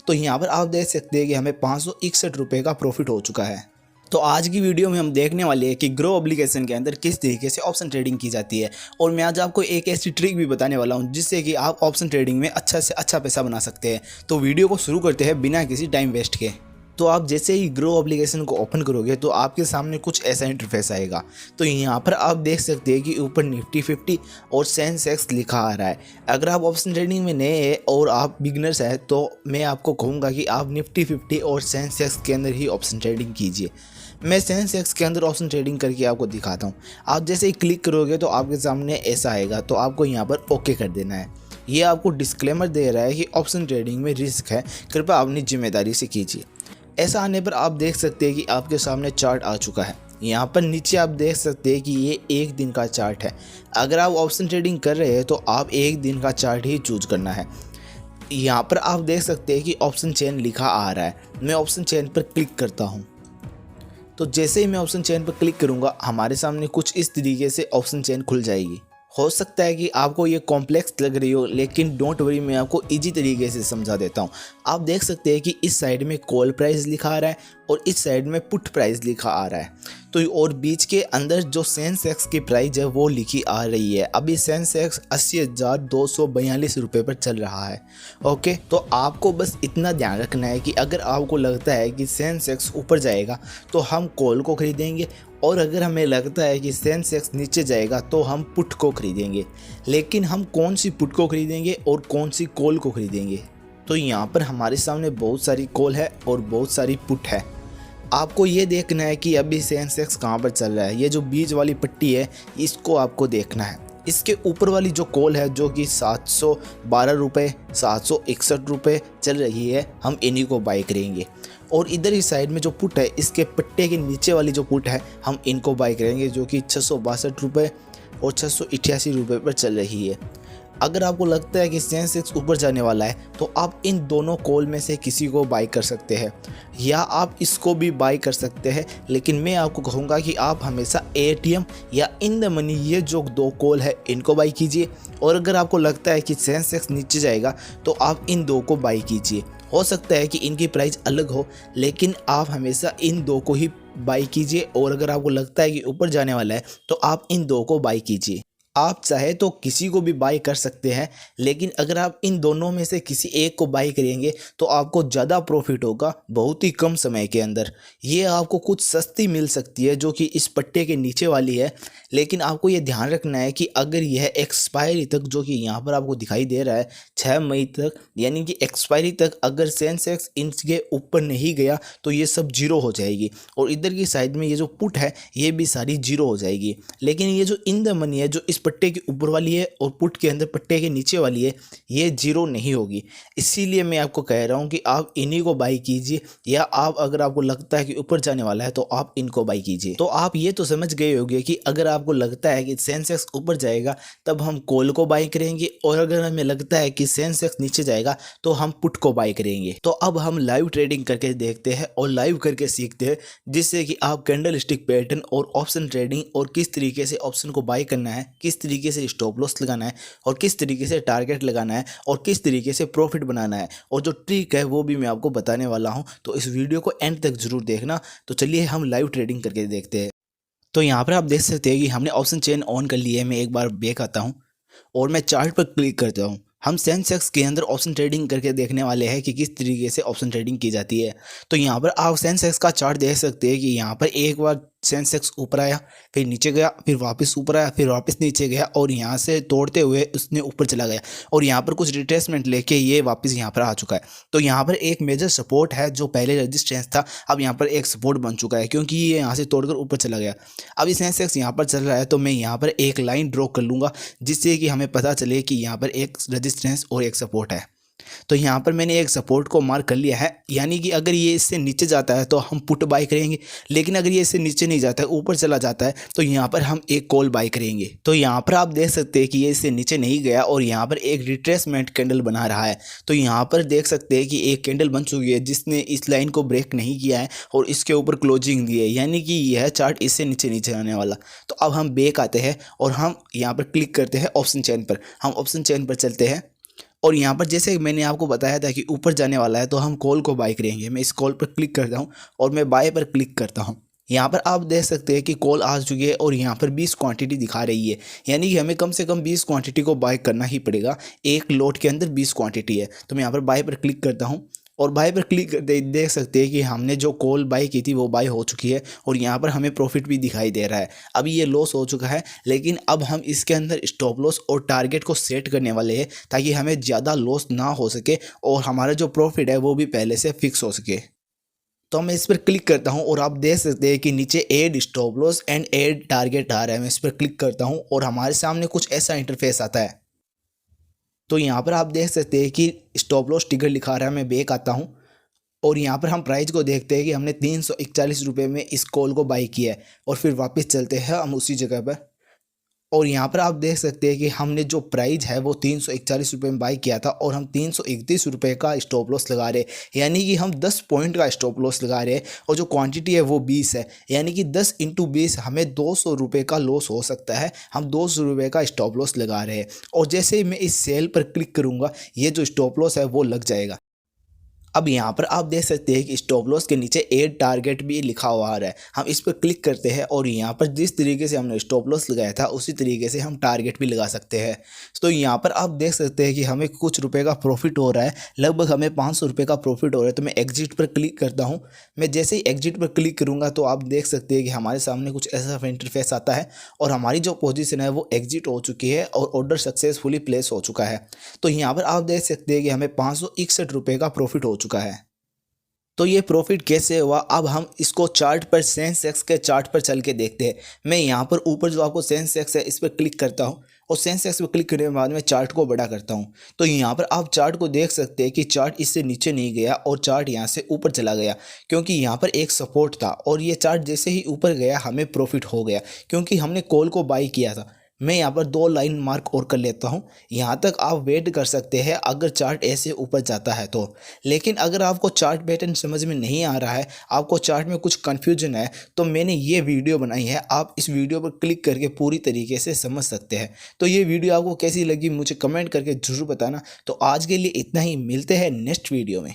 तो यहाँ पर आप देख सकते हैं कि हमें 561 रुपये का प्रॉफिट हो चुका है। तो आज की वीडियो में हम देखने वाले हैं कि ग्रो एप्लीकेशन के अंदर किस तरीके से ऑप्शन ट्रेडिंग की जाती है, और मैं आज आपको एक ऐसी ट्रिक भी बताने वाला हूं जिससे कि आप ऑप्शन ट्रेडिंग में अच्छा से अच्छा पैसा बना सकते हैं। तो वीडियो को शुरू करते हैं बिना किसी टाइम वेस्ट के। तो आप जैसे ही ग्रो एप्लीकेशन को ओपन करोगे तो आपके सामने कुछ ऐसा इंटरफेस आएगा। तो यहाँ पर आप देख सकते हैं कि ऊपर निफ्टी 50 और सेंसेक्स लिखा आ रहा है। अगर आप ऑप्शन ट्रेडिंग में नए हैं और आप बिगनर्स हैं तो मैं आपको कहूँगा कि आप निफ्टी 50 और सेंसेक्स के अंदर ही ऑप्शन ट्रेडिंग कीजिए। मैं सेंसेक्स के अंदर ऑप्शन ट्रेडिंग करके आपको दिखाता हूँ। आप जैसे ही क्लिक करोगे तो आपके सामने ऐसा आएगा, तो आपको यहाँ पर ओके कर देना है। ये आपको डिस्क्लेमर दे रहा है कि ऑप्शन ट्रेडिंग में रिस्क है, कृपया अपनी जिम्मेदारी से कीजिए। ऐसा आने पर आप देख सकते हैं कि आपके सामने चार्ट आ चुका है। यहाँ पर नीचे आप देख सकते हैं कि ये एक दिन का चार्ट है। अगर आप ऑप्शन ट्रेडिंग कर रहे हैं तो आप एक दिन का चार्ट ही चूज करना है। यहाँ पर आप देख सकते हैं कि ऑप्शन चेन लिखा आ रहा है। मैं ऑप्शन चेन पर क्लिक करता हूँ। तो जैसे ही मैं ऑप्शन चेन पर क्लिक करूँगा हमारे सामने कुछ इस तरीके से ऑप्शन चेन खुल जाएगी। हो सकता है कि आपको ये कॉम्प्लेक्स लग रही हो, लेकिन डोंट वरी, मैं आपको इजी तरीके से समझा देता हूँ। आप देख सकते हैं कि इस साइड में कॉल प्राइस लिखा आ रहा है और इस साइड में पुट प्राइस लिखा आ रहा है। तो और बीच के अंदर जो सेंसेक्स की प्राइस है वो लिखी आ रही है। अभी सेंसेक्स 80,242 रुपये पर चल रहा है। ओके, तो आपको बस इतना ध्यान रखना है कि अगर आपको लगता है कि सेंसेक्स ऊपर जाएगा तो हम कॉल को खरीदेंगे, और अगर हमें लगता है कि सेंसेक्स नीचे जाएगा तो हम पुट को खरीदेंगे। लेकिन हम कौन सी पुट को खरीदेंगे और कौन सी कॉल को खरीदेंगे? तो यहाँ पर हमारे सामने बहुत सारी कॉल है और बहुत सारी पुट है। आपको ये देखना है कि अभी सेंसेक्स कहाँ पर चल रहा है। ये जो बीच वाली पट्टी है इसको आपको देखना है। इसके ऊपर वाली जो कॉल है जो कि 712 रुपये, 761 रुपये चल रही है, हम इन्हीं को बाई करेंगे। और इधर ही साइड में जो पुट है, इसके पट्टे के नीचे वाली जो पुट है, हम इनको बाई करेंगे जो कि 662 रुपये और 688 रुपये पर चल रही है। अगर आपको लगता है कि सेंसेक्स ऊपर जाने वाला है तो आप इन दोनों कॉल में से किसी को बाई कर सकते हैं, या आप इसको भी बाई कर सकते हैं। लेकिन मैं आपको कहूँगा कि आप हमेशा एटीएम या इन द मनी, ये जो दो कॉल है इनको बाई कीजिए। और अगर आपको लगता है कि सेंसेक्स नीचे जाएगा तो आप इन दो को बाई कीजिए। हो सकता है कि इनकी प्राइस अलग हो, लेकिन आप हमेशा इन दो को ही बाई कीजिए। और अगर आपको लगता है कि ऊपर जाने वाला है तो आप इन दो को बाई कीजिए। आप चाहे तो किसी को भी बाई कर सकते हैं, लेकिन अगर आप इन दोनों में से किसी एक को बाई करेंगे तो आपको ज़्यादा प्रॉफिट होगा बहुत ही कम समय के अंदर। ये आपको कुछ सस्ती मिल सकती है जो कि इस पट्टे के नीचे वाली है। लेकिन आपको ये ध्यान रखना है कि अगर यह एक्सपायरी तक, जो कि यहाँ पर आपको दिखाई दे रहा है 6 मई तक, यानी कि एक्सपायरी तक अगर सेंसेक्स इनके ऊपर नहीं गया तो ये सब जीरो हो जाएगी। और इधर की साइड में ये जो पुट है ये भी सारी जीरो हो जाएगी। लेकिन ये जो इन द मनी है जो इस पट्टे के ऊपर वाली है और पुट के अंदर पट्टे के नीचे वाली है, ये जीरो नहीं होगी। इसीलिए मैं आपको कह रहा हूँ कि आप इन्हीं को बाई कीजिए, या आप अगर आपको लगता है कि ऊपर जाने वाला है तो आप इनको बाई कीजिए। तो आप ये तो समझ गए होंगे कि अगर आपको लगता है कि सेंसेक्स ऊपर जाएगा तब हम कॉल को बाई करेंगे, और अगर हमें लगता है कि सेंसेक्स नीचे जाएगा तो हम पुट को बाई करेंगे। तो अब हम लाइव ट्रेडिंग करके देखते हैं और लाइव करके सीखते हैं, जिससे कि आप कैंडल स्टिक पैटर्न और ऑप्शन ट्रेडिंग और किस तरीके से ऑप्शन को बाई करना है, किस तरीके से स्टॉप लॉस लगाना है, और किस तरीके से टारगेट लगाना है, और किस तरीके से प्रॉफिट बनाना है, और जो ट्रिक है वो भी मैं आपको बताने वाला हूं। तो इस वीडियो को एंड तक जरूर देखना। तो चलिए हम लाइव ट्रेडिंग करके देखते हैं। तो यहाँ पर आप देख सकते हैं कि हमने ऑप्शन चेन ऑन कर लिया है। मैं एक बार बैक आता हूँ और मैं चार्ट पर क्लिक करता हूँ। हम सेंसेक्स के अंदर ऑप्शन ट्रेडिंग करके देखने वाले हैं कि किस तरीके से ऑप्शन ट्रेडिंग की जाती है। तो यहाँ पर आप सेंसेक्स का चार्ट देख सकते हैं कि यहाँ पर एक बार सेंसेक्स ऊपर आया, फिर नीचे गया, फिर वापस ऊपर आया, फिर वापस नीचे गया, और यहाँ से तोड़ते हुए उसने ऊपर चला गया, और यहाँ पर कुछ रिट्रेसमेंट लेके ये वापस यहाँ पर आ चुका है। तो यहाँ पर एक मेजर सपोर्ट है, जो पहले रेजिस्टेंस था अब यहाँ पर एक सपोर्ट बन चुका है, क्योंकि ये यहाँ से तोड़कर ऊपर चला गया। अभी सेंसेक्स यहाँ पर चल रहा है तो मैं यहाँ पर एक लाइन ड्रॉ कर लूँगा, जिससे कि हमें पता चले कि यहाँ पर एक रेजिस्टेंस और एक सपोर्ट है। तो यहाँ पर मैंने एक सपोर्ट को मार्क कर लिया है, यानी कि अगर ये इससे नीचे जाता है तो हम पुट बाई करेंगे, लेकिन अगर ये इससे नीचे नहीं जाता है, ऊपर चला जाता है, तो यहाँ पर हम एक कॉल बाई करेंगे। तो यहाँ पर आप देख सकते हैं कि ये इससे नीचे नहीं गया और यहाँ पर एक रिट्रेसमेंट कैंडल बना रहा है। तो यहाँ पर देख सकते हैं कि एक कैंडल बन चुकी है जिसने इस लाइन को ब्रेक नहीं किया है और इसके ऊपर क्लोजिंग दी है, यानी कि यह चार्ट इससे नीचे नीचे आने वाला। तो अब हम बैक आते हैं और हम यहाँ पर क्लिक करते हैं ऑप्शन चेन पर। हम ऑप्शन चेन पर चलते हैं और यहाँ पर जैसे मैंने आपको बताया था कि ऊपर जाने वाला है तो हम कॉल को बाय करेंगे। मैं इस कॉल पर क्लिक करता हूँ और मैं बाय पर क्लिक करता हूँ। यहाँ पर आप देख सकते हैं कि कॉल आ चुकी है और यहाँ पर 20 क्वांटिटी दिखा रही है, यानी कि हमें कम से कम 20 क्वांटिटी को बाय करना ही पड़ेगा। एक लोट के अंदर 20 क्वांटिटी है, तो मैं यहाँ पर बाय पर क्लिक करता हूँ और बाय पर क्लिक करते देख सकते हैं कि हमने जो कॉल बाय की थी वो बाय हो चुकी है और यहाँ पर हमें प्रॉफिट भी दिखाई दे रहा है। अभी ये लॉस हो चुका है, लेकिन अब हम इसके अंदर स्टॉप लॉस और टारगेट को सेट करने वाले हैं ताकि हमें ज़्यादा लॉस ना हो सके और हमारा जो प्रॉफिट है वो भी पहले से फिक्स हो सके। तो मैं इस पर क्लिक करता हूं और आप देख सकते हैं कि नीचे add stop loss and add target आ रहा है। मैं इस पर क्लिक करता हूं और हमारे सामने कुछ ऐसा इंटरफेस आता है। तो यहाँ पर आप देख सकते हैं कि स्टॉप लॉस टिगर लिखा रहा है। मैं बैक आता हूँ और यहाँ पर हम प्राइस को देखते हैं कि हमने 341 रुपये में इस कॉल को बाई किया है और फिर वापस चलते हैं हम उसी जगह पर। और यहाँ पर आप देख सकते हैं कि हमने जो प्राइस है वो 341 रुपये में बाई किया था और हम 331 रुपये का स्टॉप लॉस लगा रहे हैं, यानी कि हम 10 पॉइंट का स्टॉप लॉस लगा रहे हैं। और जो क्वांटिटी है वो 20 है, यानी कि 10 × 20 हमें 200 रुपये का लॉस हो सकता है। हम 200 रुपये का स्टॉप लॉस लगा रहे हैं और जैसे ही मैं इस सेल पर क्लिक करूँगा ये जो स्टॉप लॉस है वो लग जाएगा। अब यहाँ पर आप देख सकते हैं कि स्टॉप लॉस के नीचे ऐड टारगेट भी लिखा हुआ आ रहा है। हम इस पर क्लिक करते हैं और यहाँ पर जिस तरीके से हमने स्टॉप लॉस लगाया था उसी तरीके से हम टारगेट भी लगा सकते हैं। तो यहाँ पर आप देख सकते हैं कि हमें कुछ रुपए का प्रॉफिट हो रहा है, लगभग हमें 500 रुपये का प्रॉफिट हो रहा है। तो मैं एग्जिट पर क्लिक करता हूँ। मैं जैसे ही एग्जिट पर क्लिक करूँगा तो आप देख सकते हैं कि हमारे सामने कुछ ऐसा इंटरफेस आता है और हमारी जो पोजीशन है वो एग्जिट हो चुकी है और ऑर्डर सक्सेसफुली प्लेस हो चुका है। तो यहाँ पर आप देख सकते हैं कि हमें 561 रुपये का प्रॉफिट हो चुका है। तो ये प्रॉफिट कैसे हुआ, अब हम इसको चार्ट पर सेंसेक्स के चार्ट पर चल के देखते हैं। मैं यहाँ पर ऊपर जो आपको सेंसेक्स है इस पर क्लिक करता हूँ और सेंसेक्स पर क्लिक करने के बाद मैं चार्ट को बड़ा करता हूँ। तो यहाँ पर आप चार्ट को देख सकते हैं कि चार्ट इससे नीचे नहीं गया और चार्ट यहाँ से ऊपर चला गया, क्योंकि यहाँ पर एक सपोर्ट था और ये चार्ट जैसे ही ऊपर गया हमें प्रॉफिट हो गया क्योंकि हमने कॉल को बाई किया था। मैं यहाँ पर 2 लाइन मार्क और कर लेता हूँ। यहाँ तक आप वेट कर सकते हैं अगर चार्ट ऐसे ऊपर जाता है तो। लेकिन अगर आपको चार्ट पैटर्न समझ में नहीं आ रहा है, आपको चार्ट में कुछ कन्फ्यूजन है, तो मैंने ये वीडियो बनाई है। आप इस वीडियो पर क्लिक करके पूरी तरीके से समझ सकते हैं। तो ये वीडियो आपको कैसी लगी मुझे कमेंट करके ज़रूर बताना। तो आज के लिए इतना ही, मिलते हैं नेक्स्ट वीडियो में।